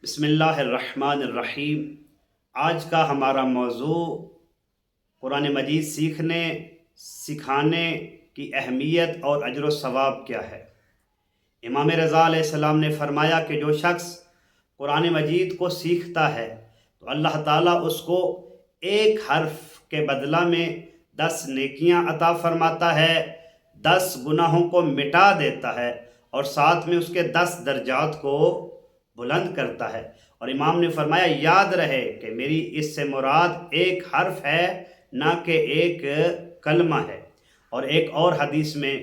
بسم اللہ الرحمن الرحیم۔ آج کا ہمارا موضوع قرآن مجید سیکھنے سکھانے کی اہمیت اور اجر و ثواب کیا ہے۔ امام رضا علیہ السلام نے فرمایا کہ جو شخص قرآن مجید کو سیکھتا ہے تو اللہ تعالیٰ اس کو ایک حرف کے بدلہ میں 10 نیکیاں عطا فرماتا ہے، 10 گناہوں کو مٹا دیتا ہے اور ساتھ میں اس کے 10 درجات کو بلند کرتا ہے۔ اور امام نے فرمایا یاد رہے کہ میری اس سے مراد ایک حرف ہے نہ کہ ایک کلمہ ہے۔ اور ایک اور حدیث میں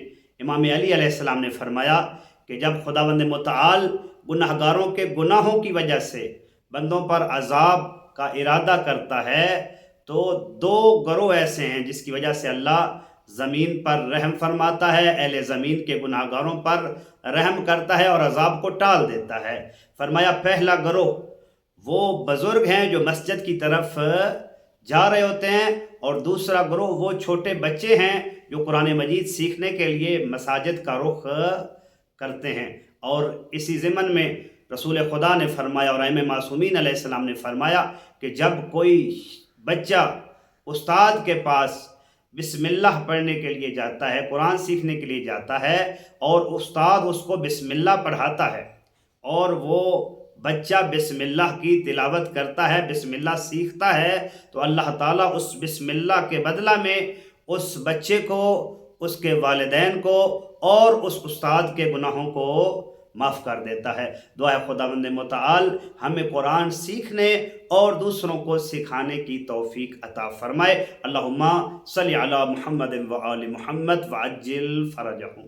امام علی علیہ السلام نے فرمایا کہ جب خداوند متعال گناہگاروں کے گناہوں کی وجہ سے بندوں پر عذاب کا ارادہ کرتا ہے تو 2 گروہ ایسے ہیں جس کی وجہ سے اللہ زمین پر رحم فرماتا ہے، اہل زمین کے گناہگاروں پر رحم کرتا ہے اور عذاب کو ٹال دیتا ہے۔ فرمایا پہلا گروہ وہ بزرگ ہیں جو مسجد کی طرف جا رہے ہوتے ہیں، اور دوسرا گروہ وہ چھوٹے بچے ہیں جو قرآن مجید سیکھنے کے لیے مساجد کا رخ کرتے ہیں۔ اور اسی ضمن میں رسول خدا نے فرمایا اور ائمہ معصومین علیہ السلام نے فرمایا کہ جب کوئی بچہ استاد کے پاس بسم اللہ پڑھنے کے لیے جاتا ہے، قرآن سیکھنے کے لیے جاتا ہے اور استاد اس کو بسم اللہ پڑھاتا ہے اور وہ بچہ بسم اللہ کی تلاوت کرتا ہے، بسم اللہ سیکھتا ہے، تو اللہ تعالیٰ اس بسم اللہ کے بدلہ میں اس بچے کو، اس کے والدین کو اور اس استاد کے گناہوں کو معاف کر دیتا ہے۔ دعا ہے خداوند متعال ہمیں قرآن سیکھنے اور دوسروں کو سکھانے کی توفیق عطا فرمائے۔ اللہم صلی علی محمد و آل محمد وعجل فرجہم۔